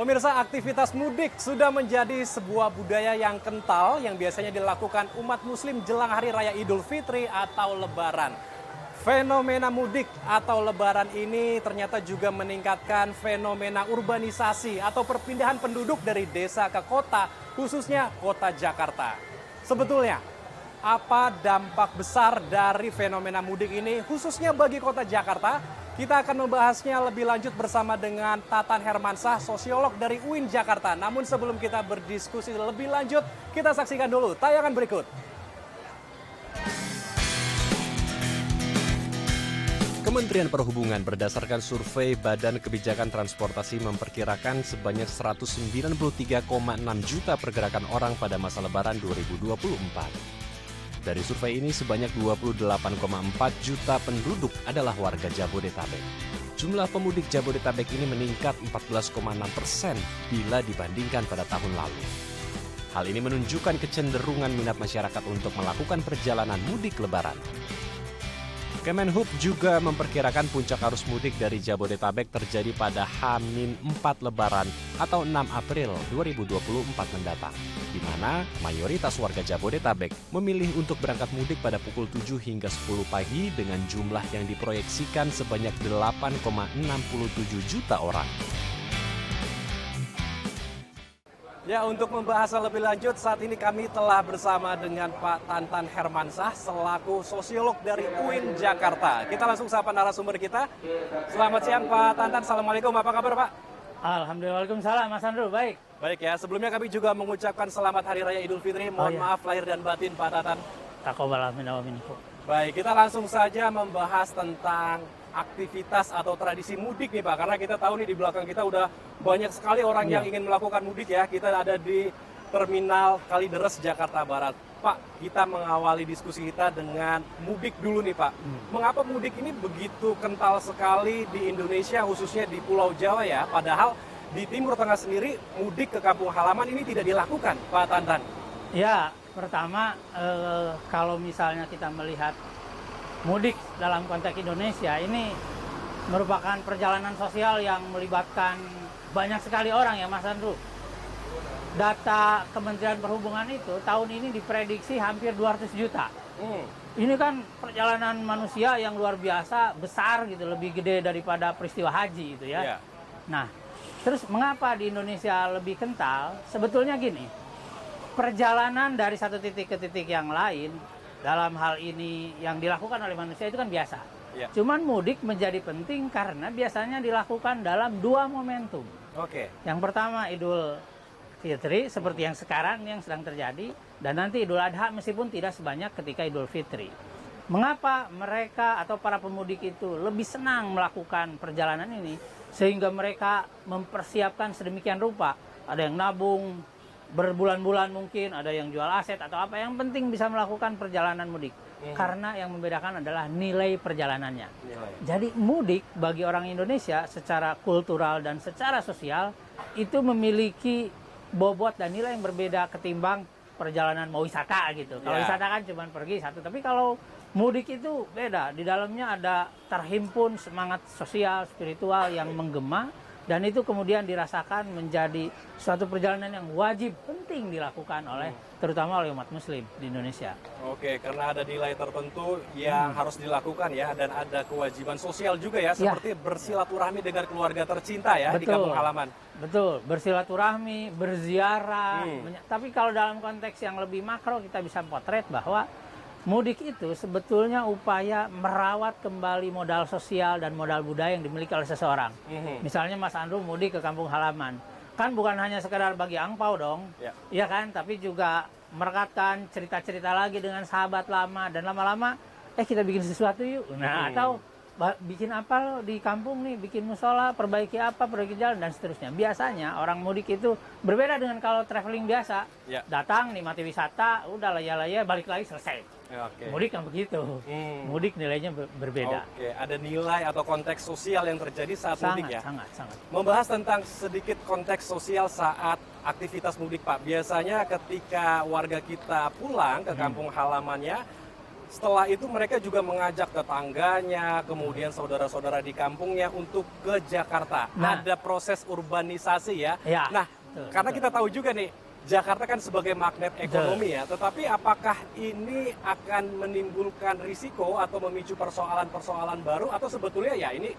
Pemirsa, aktivitas mudik sudah menjadi sebuah budaya yang kental yang biasanya dilakukan umat muslim jelang Hari Raya Idul Fitri atau Lebaran. Fenomena mudik atau Lebaran ini ternyata juga meningkatkan fenomena urbanisasi atau perpindahan penduduk dari desa ke kota, khususnya kota Jakarta. Sebetulnya, apa dampak besar dari fenomena mudik ini khususnya bagi kota Jakarta? Kita akan membahasnya lebih lanjut bersama dengan Tatan Hermansyah, sosiolog dari UIN Jakarta. Namun sebelum kita berdiskusi lebih lanjut, kita saksikan dulu tayangan berikut. Kementerian Perhubungan berdasarkan survei Badan Kebijakan Transportasi memperkirakan sebanyak 193,6 juta pergerakan orang pada masa Lebaran 2024. Dari survei ini, sebanyak 28,4 juta penduduk adalah warga Jabodetabek. Jumlah pemudik Jabodetabek ini meningkat 14,6% bila dibandingkan pada tahun lalu. Hal ini menunjukkan kecenderungan minat masyarakat untuk melakukan perjalanan mudik Lebaran. Kemenhub juga memperkirakan puncak arus mudik dari Jabodetabek terjadi pada H-4 Lebaran atau 6 April 2024 mendatang, di mana mayoritas warga Jabodetabek memilih untuk berangkat mudik pada pukul 7 hingga 10 pagi dengan jumlah yang diproyeksikan sebanyak 8,67 juta orang. Ya, untuk membahas lebih lanjut, saat ini kami telah bersama dengan Pak Tatan Hermansyah selaku sosiolog dari UIN Jakarta. Kita langsung sapa narasumber kita. Selamat siang Pak Tatan, Assalamualaikum, apa kabar Pak? Alhamdulillah, waalaikumsalam Mas Andrew, baik. Baik ya, sebelumnya kami juga mengucapkan selamat Hari Raya Idul Fitri. Mohon maaf lahir dan batin Pak Tatan. Taqabbal minna wa minkum. Baik, kita langsung saja membahas tentang aktivitas atau tradisi mudik nih Pak, karena kita tahu nih di belakang kita udah banyak sekali orang yang ingin melakukan mudik ya. Kita ada di Terminal Kalideres, Jakarta Barat. Pak, kita mengawali diskusi kita dengan mudik dulu nih Pak. Mengapa mudik ini begitu kental sekali di Indonesia, khususnya di Pulau Jawa ya, padahal di Timur Tengah sendiri mudik ke kampung halaman ini tidak dilakukan, Pak Tantan? Ya, pertama kalau misalnya kita melihat mudik dalam konteks Indonesia ini merupakan perjalanan sosial yang melibatkan banyak sekali orang ya Mas Andrew. Data Kementerian Perhubungan itu tahun ini diprediksi hampir 200 juta. Ini kan perjalanan manusia yang luar biasa besar gitu, lebih gede daripada peristiwa haji itu ya. Nah, terus mengapa di Indonesia lebih kental? Sebetulnya gini, perjalanan dari satu titik ke titik yang lain dalam hal ini yang dilakukan oleh manusia itu kan biasa. Cuman mudik menjadi penting karena biasanya dilakukan dalam dua momentum. Yang pertama Idul Fitri seperti yang sekarang yang sedang terjadi, dan nanti Idul Adha meskipun tidak sebanyak ketika Idul Fitri. Mengapa mereka atau para pemudik itu lebih senang melakukan perjalanan ini? Sehingga mereka mempersiapkan sedemikian rupa. Ada yang nabung berbulan-bulan mungkin, ada yang jual aset atau apa, yang penting bisa melakukan perjalanan mudik. Karena yang membedakan adalah nilai perjalanannya. Jadi mudik bagi orang Indonesia secara kultural dan secara sosial itu memiliki bobot dan nilai yang berbeda ketimbang perjalanan mau wisata gitu. Kalau wisata kan cuma pergi satu, tapi kalau mudik itu beda. Di dalamnya ada terhimpun semangat sosial, spiritual yang menggema. Dan itu kemudian dirasakan menjadi suatu perjalanan yang wajib, penting dilakukan oleh, terutama oleh umat muslim di Indonesia. Oke, karena ada nilai tertentu yang harus dilakukan ya, dan ada kewajiban sosial juga ya, seperti bersilaturahmi dengan keluarga tercinta ya. Betul, di kampung halaman. Betul, bersilaturahmi, berziarah. Tapi kalau dalam konteks yang lebih makro kita bisa potret bahwa mudik itu sebetulnya upaya merawat kembali modal sosial dan modal budaya yang dimiliki oleh seseorang. Misalnya Mas Andrew mudik ke kampung halaman, kan bukan hanya sekedar bagi angpau dong, ya kan, tapi juga merekatkan cerita-cerita lagi dengan sahabat lama, dan lama-lama kita bikin sesuatu yuk. Nah, atau bikin apa di kampung nih, bikin musola, perbaiki apa, perbaiki jalan, dan seterusnya. Biasanya orang mudik itu berbeda dengan kalau traveling biasa. Datang, nikmati wisata, udah laya-laya, balik lagi, selesai. Mudik kan begitu. Mudik nilainya berbeda. Ada nilai atau konteks sosial yang terjadi saat mudik ya? Sangat. Membahas tentang sedikit konteks sosial saat aktivitas mudik Pak. Biasanya ketika warga kita pulang ke kampung halamannya, setelah itu mereka juga mengajak tetangganya, kemudian saudara-saudara di kampungnya untuk ke Jakarta. Nah. Ada proses urbanisasi ya. Ya, Nah, betul, karena betul. kita tahu juga nih, Jakarta kan sebagai magnet ekonomi ya, tetapi apakah ini akan menimbulkan risiko atau memicu persoalan-persoalan baru, atau sebetulnya ya ini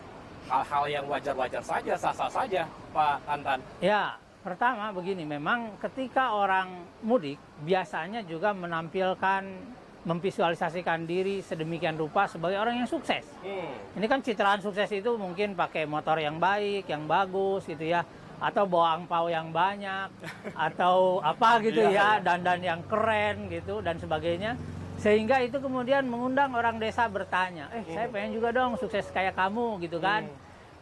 hal-hal yang wajar-wajar saja, sah-sah saja, Pak Tantan? Ya, pertama begini, memang ketika orang mudik biasanya juga menampilkan, memvisualisasikan diri sedemikian rupa sebagai orang yang sukses. Ini kan citraan sukses itu mungkin pakai motor yang baik, yang bagus gitu ya, atau bawa angpau yang banyak, atau apa gitu ya, dandan yang keren gitu dan sebagainya. Sehingga itu kemudian mengundang orang desa bertanya, saya pengen juga dong sukses kayak kamu gitu kan.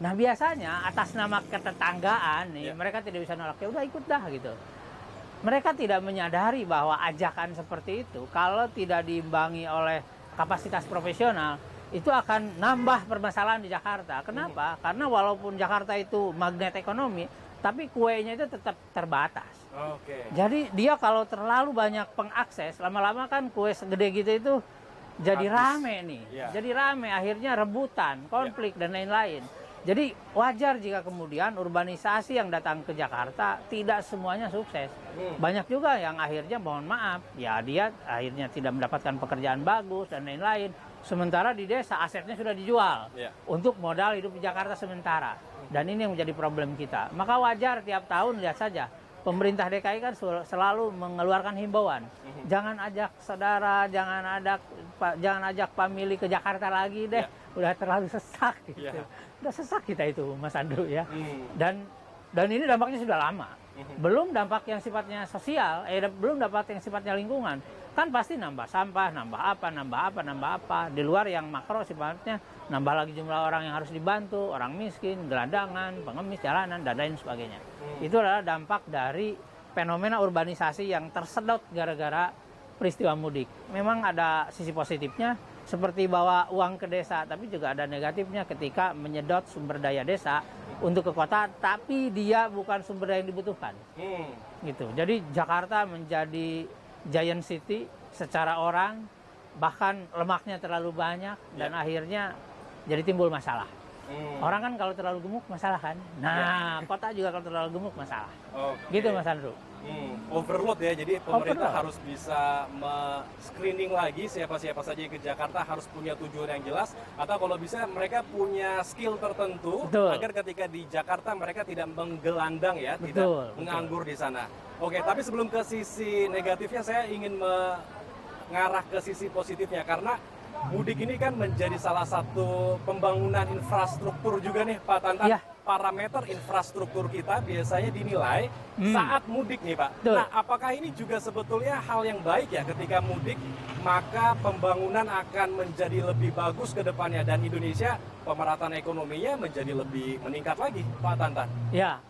Nah biasanya atas nama ketetanggaan nih, mereka tidak bisa nolak, ya udah ikut dah gitu. Mereka tidak menyadari bahwa ajakan seperti itu kalau tidak diimbangi oleh kapasitas profesional, itu akan nambah permasalahan di Jakarta. Kenapa? Karena walaupun Jakarta itu magnet ekonomi, tapi kuenya itu tetap terbatas. Jadi dia kalau terlalu banyak pengakses, lama-lama kan kue segede gitu itu jadi rame nih. Jadi rame, akhirnya rebutan, konflik dan lain-lain. Jadi wajar jika kemudian urbanisasi yang datang ke Jakarta tidak semuanya sukses. Banyak juga yang akhirnya mohon maaf, ya dia akhirnya tidak mendapatkan pekerjaan bagus dan lain-lain. Sementara di desa asetnya sudah dijual untuk modal hidup di Jakarta sementara. Dan ini yang menjadi problem kita. Maka wajar tiap tahun lihat saja. Pemerintah DKI kan selalu mengeluarkan himbauan. Jangan ajak saudara, jangan ajak famili ke Jakarta lagi deh. Udah terlalu sesak gitu. Udah sesak kita itu, Mas Andrew ya. Dan ini dampaknya sudah lama. Belum dampak yang sifatnya sosial, belum dampak yang sifatnya lingkungan. Kan pasti nambah sampah, nambah apa. Di luar yang makro sifatnya, nambah lagi jumlah orang yang harus dibantu, orang miskin, gelandangan, pengemis jalanan, dan lain sebagainya. Itu adalah dampak dari fenomena urbanisasi yang tersedot gara-gara peristiwa mudik. Memang ada sisi positifnya, seperti bawa uang ke desa, tapi juga ada negatifnya ketika menyedot sumber daya desa untuk ke kota, tapi dia bukan sumber daya yang dibutuhkan. Gitu. Jadi Jakarta menjadi giant city secara orang, bahkan lemaknya terlalu banyak, dan akhirnya jadi timbul masalah. Orang kan kalau terlalu gemuk masalah kan. Nah, kota juga kalau terlalu gemuk masalah. Gitu Mas Andrew. Overload ya, jadi pemerintah harus bisa screening lagi siapa-siapa saja yang ke Jakarta, harus punya tujuan yang jelas, atau kalau bisa mereka punya skill tertentu agar ketika di Jakarta mereka tidak menggelandang ya, tidak menganggur di sana. Oke, tapi sebelum ke sisi negatifnya, saya ingin mengarah ke sisi positifnya, karena mudik ini kan menjadi salah satu pembangunan infrastruktur juga nih Pak Tantan. Parameter infrastruktur kita biasanya dinilai saat mudik nih Pak. Nah, apakah ini juga sebetulnya hal yang baik ya ketika mudik, maka pembangunan akan menjadi lebih bagus ke depannya, dan Indonesia pemerataan ekonominya menjadi lebih meningkat lagi Pak Tantan? Ya,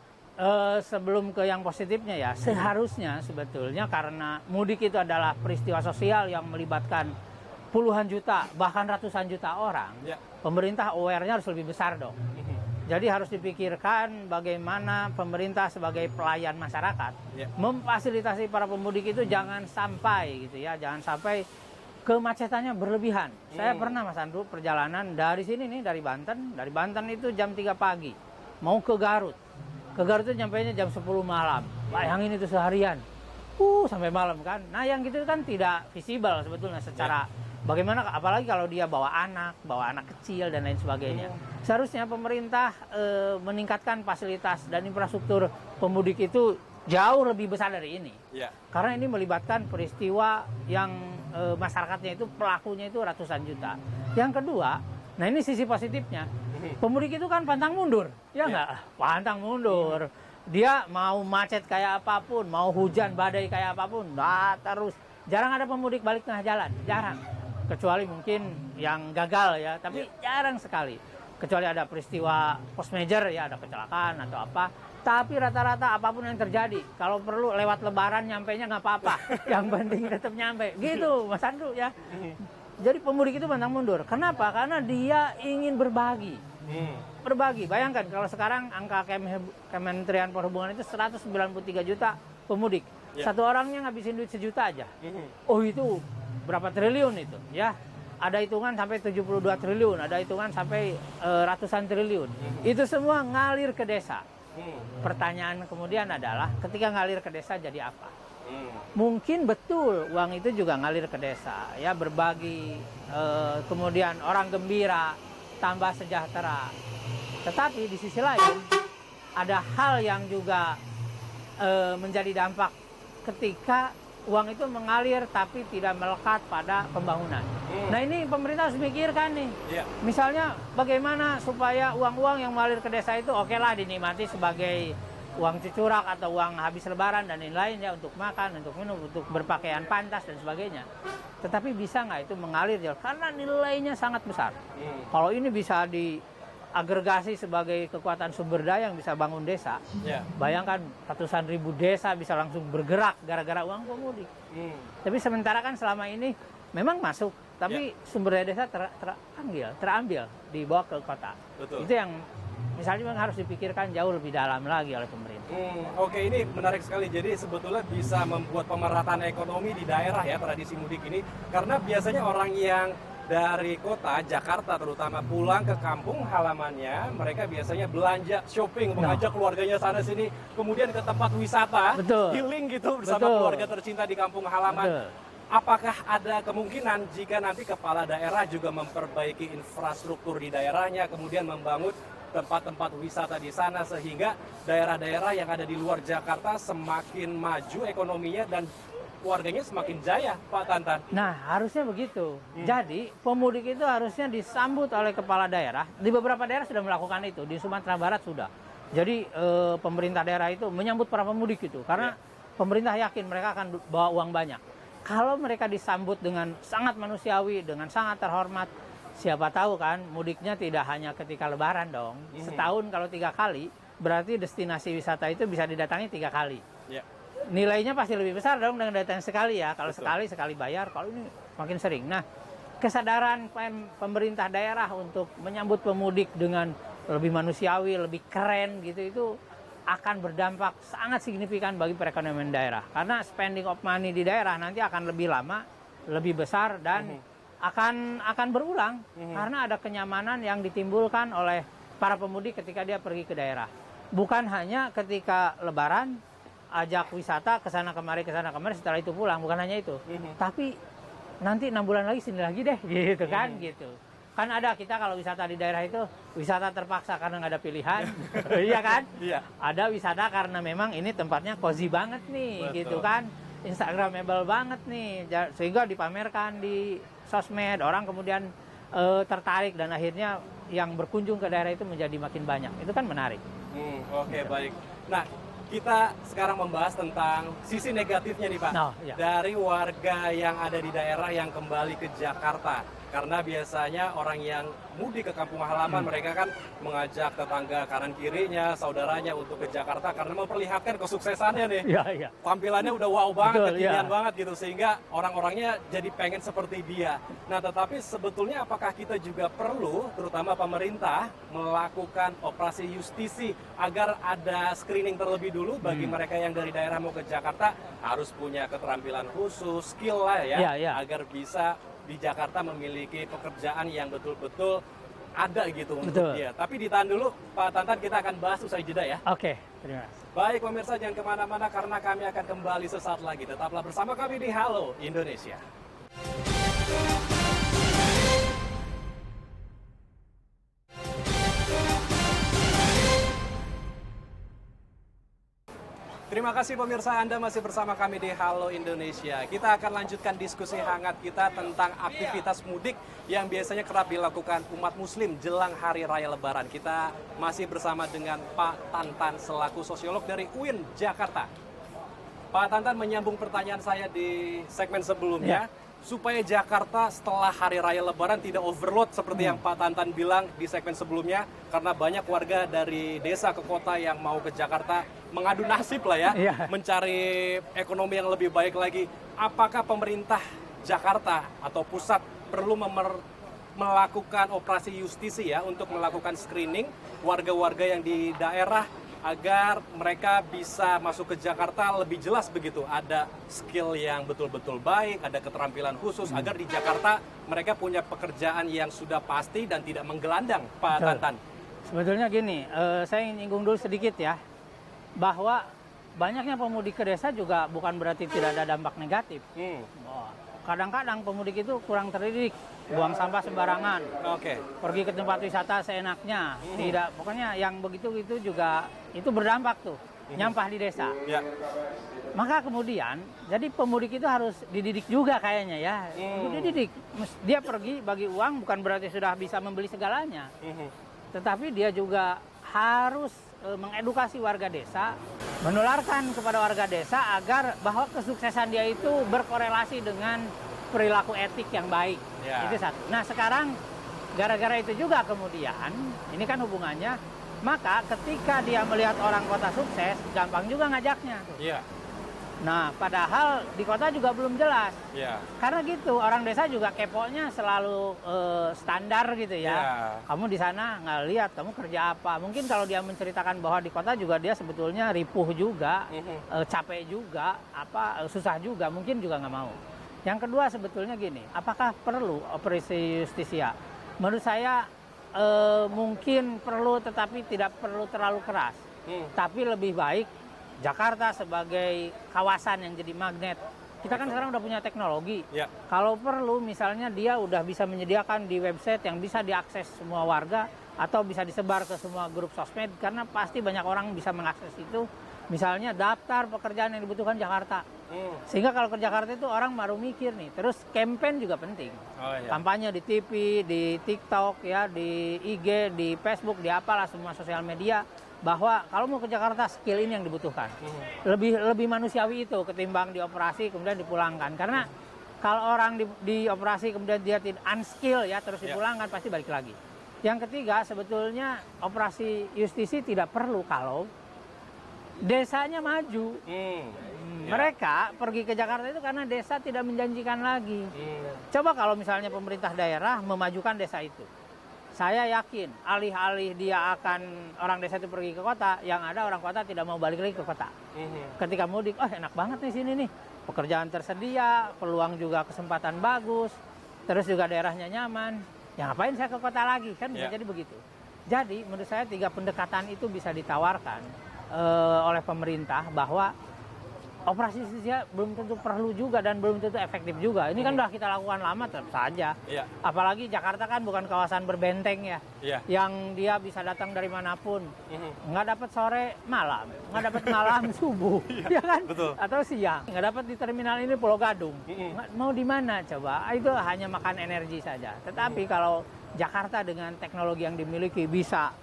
sebelum ke yang positifnya ya, seharusnya sebetulnya karena mudik itu adalah peristiwa sosial yang melibatkan puluhan juta, bahkan ratusan juta orang, pemerintah aware-nya harus lebih besar dong. Jadi harus dipikirkan bagaimana pemerintah sebagai pelayan masyarakat memfasilitasi para pemudik itu jangan sampai gitu ya, jangan sampai kemacetannya berlebihan. Saya pernah Mas Andrew perjalanan dari sini nih, dari Banten itu jam 3 pagi mau ke Garut. Ke Garut itu nyampainya jam 10 malam. Bayangin itu seharian. Sampai malam kan. Nah, yang gitu kan tidak visible sebetulnya secara bagaimana, apalagi kalau dia bawa anak kecil dan lain sebagainya. Seharusnya pemerintah meningkatkan fasilitas dan infrastruktur pemudik itu jauh lebih besar dari ini. Karena ini melibatkan peristiwa yang masyarakatnya itu, pelakunya itu ratusan juta. Yang kedua, nah ini sisi positifnya, pemudik itu kan pantang mundur, ya nggak? Pantang mundur. Dia mau macet kayak apapun, mau hujan badai kayak apapun, terus. Jarang ada pemudik balik tengah jalan, jarang. Kecuali mungkin yang gagal ya, tapi jarang sekali. Kecuali ada peristiwa post major ya, ada kecelakaan atau apa. Tapi rata-rata apapun yang terjadi, kalau perlu lewat lebaran nyampainya nggak apa-apa. Yang penting tetap nyampe. Gitu Mas Andrew ya. Jadi pemudik itu pantang mundur. Kenapa? Karena dia ingin berbagi. Berbagi. Bayangkan kalau sekarang angka Kementerian Perhubungan itu 193 juta pemudik. Satu orangnya ngabisin duit 1 juta aja. Itu berapa triliun itu ya. ada hitungan sampai 72 triliun, ada hitungan sampai ratusan triliun. Itu semua ngalir ke desa. Pertanyaan kemudian adalah, ketika ngalir ke desa jadi apa? Mungkin betul uang itu juga ngalir ke desa, ya berbagi, kemudian orang gembira, tambah sejahtera. Tetapi di sisi lain ada hal yang juga menjadi dampak ketika uang itu mengalir tapi tidak melekat pada pembangunan. Nah ini pemerintah harus mikirkan nih. Misalnya bagaimana supaya uang-uang yang mengalir ke desa itu oke lah dinikmati sebagai uang cucurak atau uang habis lebaran dan lain-lain ya, untuk makan, untuk minum, untuk berpakaian pantas dan sebagainya. Tetapi bisa nggak itu mengalir jauh? Karena nilainya sangat besar. Kalau ini bisa diagregasi sebagai kekuatan sumber daya yang bisa bangun desa, bayangkan ratusan ribu desa bisa langsung bergerak gara-gara uang pemudik. Tapi sementara kan selama ini memang masuk, tapi sumber daya desa terambil dibawa ke kota. Betul. Itu yang misalnya memang harus dipikirkan jauh lebih dalam lagi oleh pemerintah. Oke, ini menarik sekali. Jadi sebetulnya bisa membuat pemerataan ekonomi di daerah ya, tradisi mudik ini. Karena biasanya orang yang dari kota Jakarta terutama pulang ke kampung halamannya, mereka biasanya belanja, shopping, mengajak keluarganya sana sini, kemudian ke tempat wisata, healing gitu bersama keluarga tercinta di kampung halaman. Apakah ada kemungkinan jika nanti kepala daerah juga memperbaiki infrastruktur di daerahnya, kemudian membangun tempat-tempat wisata di sana, sehingga daerah-daerah yang ada di luar Jakarta semakin maju ekonominya dan warganya semakin jaya, Pak Tantan? Nah, harusnya begitu. Jadi, pemudik itu harusnya disambut oleh kepala daerah. Di beberapa daerah sudah melakukan itu. Di Sumatera Barat sudah. Jadi, pemerintah daerah itu menyambut para pemudik itu. Karena pemerintah yakin mereka akan bawa uang banyak. Kalau mereka disambut dengan sangat manusiawi, dengan sangat terhormat, siapa tahu kan mudiknya tidak hanya ketika lebaran dong. Setahun kalau 3 kali, berarti destinasi wisata itu bisa didatangi 3 kali. Nilainya pasti lebih besar dong dengan datang sekali ya. Kalau sekali bayar, kalau ini makin sering. Nah, kesadaran pemerintah daerah untuk menyambut pemudik dengan lebih manusiawi, lebih keren gitu, itu akan berdampak sangat signifikan bagi perekonomian daerah. Karena spending of money di daerah nanti akan lebih lama, lebih besar, dan akan berulang. Karena ada kenyamanan yang ditimbulkan oleh para pemudik ketika dia pergi ke daerah. Bukan hanya ketika lebaran, ajak wisata kesana kemari, setelah itu pulang. Bukan hanya itu. Tapi nanti 6 bulan lagi sini lagi deh, gitu kan, gitu. Kan ada kita kalau wisata di daerah itu, wisata terpaksa karena nggak ada pilihan. Iya kan? Ada wisata karena memang ini tempatnya cozy banget nih. Gitu kan. Instagramable banget nih. Sehingga dipamerkan di sosmed, orang kemudian tertarik, dan akhirnya yang berkunjung ke daerah itu menjadi makin banyak. Itu kan menarik. Oke, baik. Nah, kita sekarang membahas tentang sisi negatifnya nih Pak, dari warga yang ada di daerah yang kembali ke Jakarta. Karena biasanya orang yang mudik ke kampung halaman, mereka kan mengajak tetangga kanan kirinya, saudaranya untuk ke Jakarta karena memperlihatkan kesuksesannya nih. Tampilannya udah wow banget, kekinian banget gitu, sehingga orang-orangnya jadi pengen seperti dia. Nah, tetapi sebetulnya apakah kita juga perlu, terutama pemerintah, melakukan operasi justisi agar ada screening terlebih dulu bagi mereka yang dari daerah mau ke Jakarta, harus punya keterampilan khusus, skill lah ya, agar bisa di Jakarta memiliki pekerjaan yang betul-betul ada gitu untuk dia. Tapi ditahan dulu, Pak Tantan, kita akan bahas usai jeda ya. Oke, terima kasih. Baik pemirsa, jangan kemana-mana karena kami akan kembali sesaat lagi. Tetaplah bersama kami di Halo Indonesia. Terima kasih pemirsa, Anda masih bersama kami di Halo Indonesia. Kita akan lanjutkan diskusi hangat kita tentang aktivitas mudik yang biasanya kerap dilakukan umat muslim jelang Hari Raya Lebaran. Kita masih bersama dengan Pak Tantan selaku sosiolog dari UIN Jakarta. Pak Tantan, menyambung pertanyaan saya di segmen sebelumnya, supaya Jakarta setelah Hari Raya Lebaran tidak overload seperti yang Pak Tantan bilang di segmen sebelumnya, karena banyak warga dari desa ke kota yang mau ke Jakarta mengadu nasib lah ya, mencari ekonomi yang lebih baik lagi. Apakah pemerintah Jakarta atau pusat perlu melakukan operasi justisi ya, untuk melakukan screening warga-warga yang di daerah agar mereka bisa masuk ke Jakarta lebih jelas begitu. Ada skill yang betul-betul baik, ada keterampilan khusus agar di Jakarta mereka punya pekerjaan yang sudah pasti dan tidak menggelandang, Pak Tantan. Sebetulnya gini, saya ingin nyinggung dulu sedikit ya, bahwa banyaknya pemudik ke desa juga bukan berarti tidak ada dampak negatif. Kadang-kadang pemudik itu kurang terdidik, buang sampah sembarangan, pergi ke tempat wisata seenaknya, tidak, pokoknya yang begitu-gitu juga itu berdampak tuh, nyampah di desa. Maka kemudian, jadi pemudik itu harus dididik juga kayaknya ya, dididik. Dia pergi bagi uang bukan berarti sudah bisa membeli segalanya, tetapi dia juga harus mengedukasi warga desa, menularkan kepada warga desa agar bahwa kesuksesan dia itu berkorelasi dengan perilaku etik yang baik. Itu satu. Nah sekarang gara-gara itu juga kemudian, ini kan hubungannya, maka ketika dia melihat orang kota sukses, gampang juga ngajaknya. Nah, padahal di kota juga belum jelas. Karena gitu, orang desa juga keponya selalu standar gitu ya. Kamu di sana nggak lihat, kamu kerja apa. Mungkin kalau dia menceritakan bahwa di kota juga dia sebetulnya ripuh juga, capek juga, susah juga, mungkin juga nggak mau. Yang kedua sebetulnya gini, apakah perlu operasi justisia? Menurut saya mungkin perlu, tetapi tidak perlu terlalu keras. Tapi lebih baik Jakarta sebagai kawasan yang jadi magnet. Kita kan sekarang udah punya teknologi. Kalau perlu misalnya dia udah bisa menyediakan di website yang bisa diakses semua warga atau bisa disebar ke semua grup sosmed, karena pasti banyak orang bisa mengakses itu. Misalnya daftar pekerjaan yang dibutuhkan Jakarta. Sehingga kalau ke Jakarta itu orang baru mikir nih. Terus campaign juga penting. Kampanye di TV, di TikTok, ya, di IG, di Facebook, di apalah semua sosial media, bahwa kalau mau ke Jakarta skill ini yang dibutuhkan. Lebih manusiawi itu ketimbang dioperasi kemudian dipulangkan. Karena kalau orang dioperasi kemudian dia tidak unskill ya terus dipulangkan, pasti balik lagi. Yang ketiga sebetulnya operasi justisi tidak perlu kalau desanya maju. Mereka pergi ke Jakarta itu karena desa tidak menjanjikan lagi. Coba kalau misalnya pemerintah daerah memajukan desa itu, saya yakin alih-alih dia akan orang desa itu pergi ke kota, yang ada orang kota tidak mau balik lagi ke kota. Ketika mudik, enak banget nih sini nih, pekerjaan tersedia, peluang juga kesempatan bagus, terus juga daerahnya nyaman. Ya ngapain saya ke kota lagi, kan bisa jadi begitu. Jadi menurut saya 3 pendekatan itu bisa ditawarkan oleh pemerintah, bahwa operasi justisia belum tentu perlu juga dan belum tentu efektif juga. Ini kan udah kita lakukan lama, tetap saja. Apalagi Jakarta kan bukan kawasan berbenteng ya, yang dia bisa datang dari manapun. Nggak dapat sore malam, nggak dapat malam subuh, ya kan? Betul. Atau siang. Nggak dapat di terminal ini Pulau Gadung. Mau di mana coba? Itu hanya makan energi saja. Tetapi kalau Jakarta dengan teknologi yang dimiliki bisa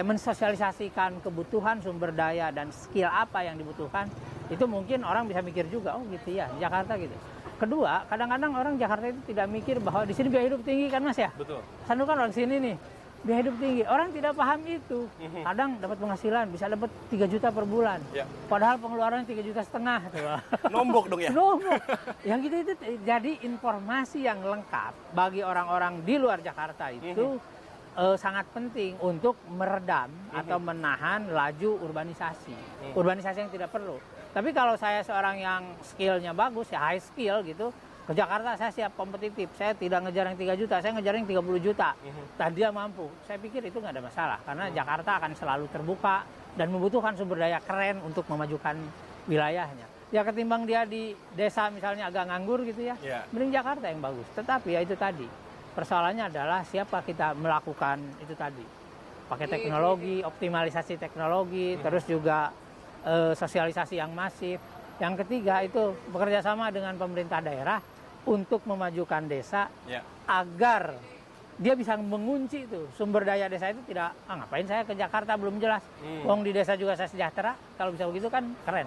mensosialisasikan kebutuhan sumber daya dan skill apa yang dibutuhkan, itu mungkin orang bisa mikir juga, oh gitu ya, Jakarta gitu. Kedua, kadang-kadang orang Jakarta itu tidak mikir bahwa di sini biaya hidup tinggi kan Mas ya? Betul. Sandu kan orang sini nih, biaya hidup tinggi. Orang tidak paham itu. Kadang dapat penghasilan, bisa dapat 3 juta per bulan. Padahal pengeluarannya 3,5 juta. Nombok dong ya? Nombok. Yang gitu itu jadi informasi yang lengkap bagi orang-orang di luar Jakarta itu sangat penting untuk meredam atau menahan laju urbanisasi. Urbanisasi yang tidak perlu. Tapi kalau saya seorang yang skillnya bagus, ya high skill gitu, ke Jakarta saya siap kompetitif. Saya tidak ngejar yang 3 juta, saya ngejar yang 30 juta. Dan dia mampu. Saya pikir itu nggak ada masalah. Karena Jakarta akan selalu terbuka dan membutuhkan sumber daya keren untuk memajukan wilayahnya. Ya ketimbang dia di desa misalnya agak nganggur gitu ya, mending Jakarta yang bagus. Tetapi ya itu tadi, persoalannya adalah siapa kita melakukan itu tadi. Pakai teknologi, optimalisasi teknologi, terus juga sosialisasi yang masif. Yang ketiga itu bekerja sama dengan pemerintah daerah untuk memajukan desa agar dia bisa mengunci itu sumber daya desa itu tidak, ngapain saya ke Jakarta belum jelas. Wong di desa juga saya sejahtera, kalau bisa begitu kan keren.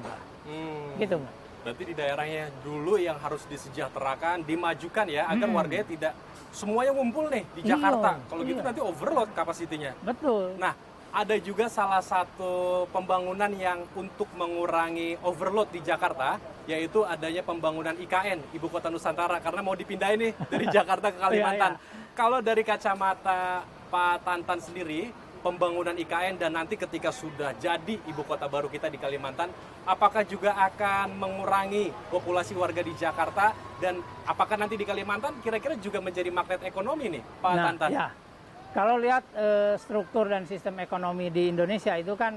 Gitu. Berarti di daerahnya dulu yang harus disejahterakan, dimajukan ya, agar warganya tidak semuanya ngumpul nih di Jakarta. Kalau gitu nanti overload kapasitinya. Betul. Nah, ada juga salah satu pembangunan yang untuk mengurangi overload di Jakarta, yaitu adanya pembangunan IKN, Ibu Kota Nusantara, karena mau dipindahin nih dari Jakarta ke Kalimantan. Kalau dari kacamata Pak Tantan sendiri, pembangunan IKN dan nanti ketika sudah jadi ibu kota baru kita di Kalimantan, apakah juga akan mengurangi populasi warga di Jakarta, dan apakah nanti di Kalimantan kira-kira juga menjadi magnet ekonomi nih, Pak Tantan? Ya. Kalau lihat struktur dan sistem ekonomi di Indonesia itu kan,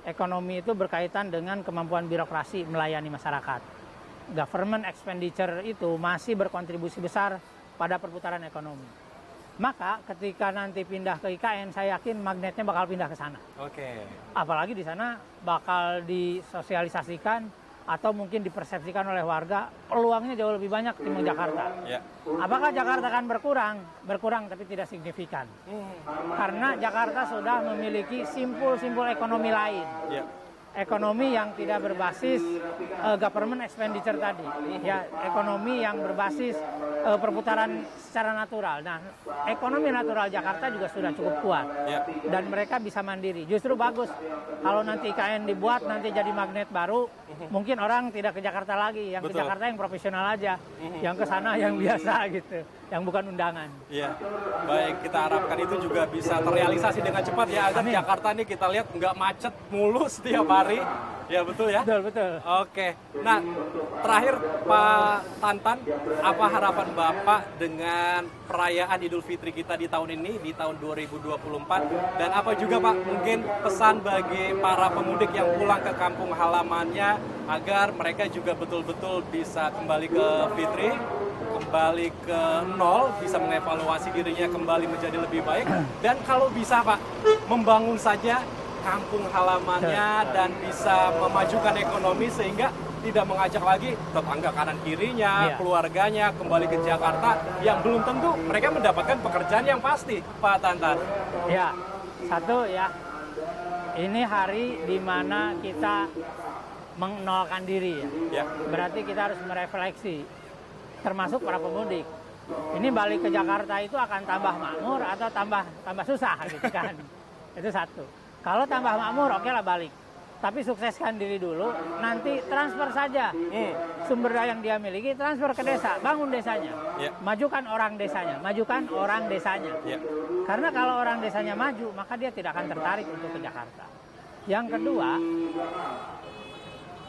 ekonomi itu berkaitan dengan kemampuan birokrasi melayani masyarakat. Government expenditure itu masih berkontribusi besar pada perputaran ekonomi. Maka ketika nanti pindah ke IKN, saya yakin magnetnya bakal pindah ke sana. Oke. Apalagi di sana bakal disosialisasikan atau mungkin dipersepsikan oleh warga peluangnya jauh lebih banyak ketimbang Jakarta. Ya. Apakah Jakarta akan berkurang? Berkurang tapi tidak signifikan. Karena Jakarta sudah memiliki simpul-simpul ekonomi lain. Ya. Ekonomi yang tidak berbasis government expenditure tadi, ya, ekonomi yang berbasis perputaran secara natural. Nah, ekonomi natural Jakarta juga sudah cukup kuat, dan mereka bisa mandiri. Justru bagus kalau nanti IKN dibuat, nanti jadi magnet baru, mungkin orang tidak ke Jakarta lagi, yang ke Jakarta yang profesional aja, yang ke sana yang biasa gitu, yang bukan undangan. Iya, baik, kita harapkan itu juga bisa terrealisasi dengan cepat ya, agar Jakarta ini kita lihat nggak macet mulu setiap hari. Ya betul ya? Betul. Oke, nah terakhir Pak Tantan, apa harapan Bapak dengan perayaan Idul Fitri kita di tahun ini, di tahun 2024? Dan apa juga Pak mungkin pesan bagi para pemudik yang pulang ke kampung halamannya, agar mereka juga betul-betul bisa kembali ke Fitri, kembali ke nol, bisa mengevaluasi dirinya kembali menjadi lebih baik, dan kalau bisa Pak, membangun saja kampung halamannya dan bisa memajukan ekonomi sehingga tidak mengajak lagi tetangga kanan kirinya, keluarganya kembali ke Jakarta yang belum tentu mereka mendapatkan pekerjaan yang pasti, Pak Tantan. Ya, satu ya, ini hari di mana kita mengenalkan diri ya. Berarti kita harus merefleksi, termasuk para pemudik. Ini balik ke Jakarta itu akan tambah makmur atau tambah susah gitu kan. Itu satu. Kalau tambah makmur, oke lah balik. Tapi sukseskan diri dulu, nanti transfer saja. Sumber daya yang dia miliki, transfer ke desa, bangun desanya. Majukan orang desanya, Karena kalau orang desanya maju, maka dia tidak akan tertarik untuk ke Jakarta. Yang kedua,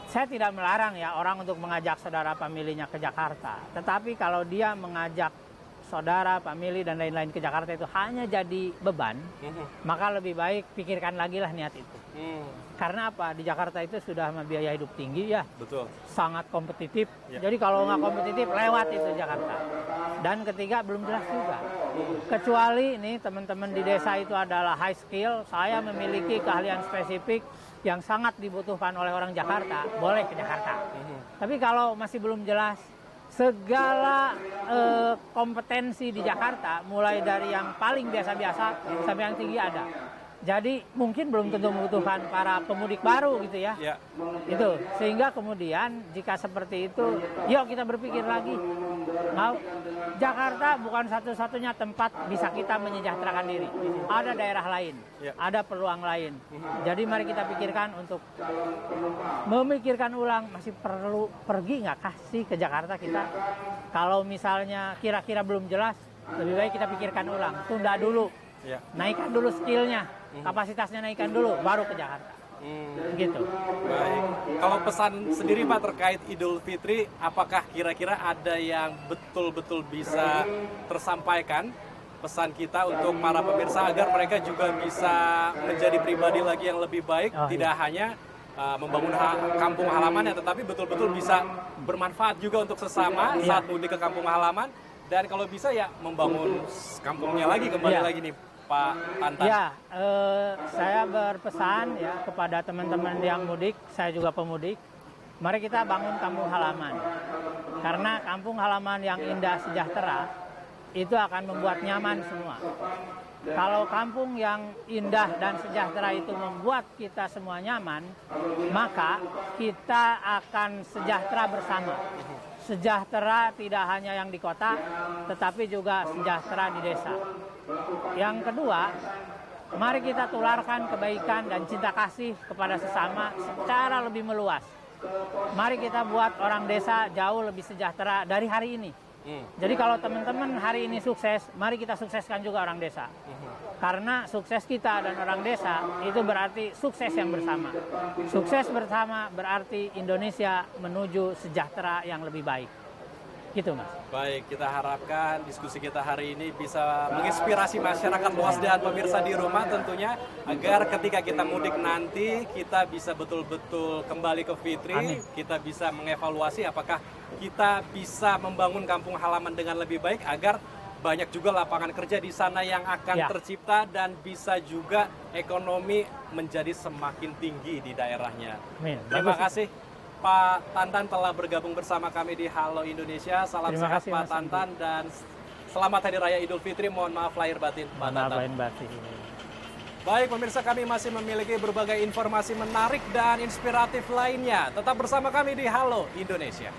saya tidak melarang ya orang untuk mengajak saudara pemilihnya ke Jakarta. Tetapi kalau dia mengajak saudara, famili, dan lain-lain ke Jakarta itu hanya jadi beban, maka lebih baik pikirkan lagi lah niat itu. Karena apa? Di Jakarta itu sudah biaya hidup tinggi ya. Betul. Sangat kompetitif. Jadi kalau nggak kompetitif, lewat itu Jakarta. Dan ketiga, belum jelas juga. Kecuali ini teman-teman di desa itu adalah high skill, saya memiliki keahlian spesifik yang sangat dibutuhkan oleh orang Jakarta, boleh ke Jakarta. Tapi kalau masih belum jelas, segala kompetensi di Jakarta, mulai dari yang paling biasa-biasa sampai yang tinggi ada. Jadi mungkin belum tentu membutuhkan para pemudik baru gitu ya. Itu sehingga kemudian jika seperti itu, yuk kita berpikir lagi. Mau Jakarta bukan satu-satunya tempat bisa kita menyejahterakan diri. Ada daerah lain, ada peluang lain. Jadi mari kita pikirkan untuk memikirkan ulang, masih perlu pergi nggak kasih ke Jakarta kita. Kalau misalnya kira-kira belum jelas, lebih baik kita pikirkan ulang. Tunda dulu, naikkan dulu skillnya, kapasitasnya naikkan dulu, baru ke Jakarta. Gitu. Baik. Kalau pesan sendiri Pak terkait Idul Fitri, apakah kira-kira ada yang betul-betul bisa tersampaikan pesan kita untuk para pemirsa agar mereka juga bisa menjadi pribadi lagi yang lebih baik, tidak hanya membangun kampung halamannya, tetapi betul-betul bisa bermanfaat juga untuk sesama saat mudik ke kampung halaman, dan kalau bisa ya membangun kampungnya lagi kembali lagi nih Pak Tantan. Ya, saya berpesan ya kepada teman-teman yang mudik, saya juga pemudik, mari kita bangun kampung halaman. Karena kampung halaman yang indah sejahtera itu akan membuat nyaman semua. Kalau kampung yang indah dan sejahtera itu membuat kita semua nyaman, maka kita akan sejahtera bersama. Sejahtera tidak hanya yang di kota, tetapi juga sejahtera di desa. Yang kedua, mari kita tularkan kebaikan dan cinta kasih kepada sesama secara lebih meluas. mari kita buat orang desa jauh lebih sejahtera dari hari ini. Jadi kalau teman-teman hari ini sukses, mari kita sukseskan juga orang desa. Karena sukses kita dan orang desa itu berarti sukses yang bersama. Sukses bersama berarti Indonesia menuju sejahtera yang lebih baik. Gitu, Mas. Baik, kita harapkan diskusi kita hari ini bisa menginspirasi masyarakat luas dan pemirsa di rumah tentunya, agar ketika kita mudik nanti kita bisa betul-betul kembali ke Fitri. Amin. Kita bisa mengevaluasi apakah kita bisa membangun kampung halaman dengan lebih baik, agar banyak juga lapangan kerja di sana yang akan tercipta dan bisa juga ekonomi menjadi semakin tinggi di daerahnya. Amin. Terima kasih Pak Tantan telah bergabung bersama kami di Halo Indonesia. Salam sehat Pak Tantan dan selamat Hari Raya Idul Fitri. Mohon maaf lahir batin Pak Tantan. Baik pemirsa, kami masih memiliki berbagai informasi menarik dan inspiratif lainnya. Tetap bersama kami di Halo Indonesia.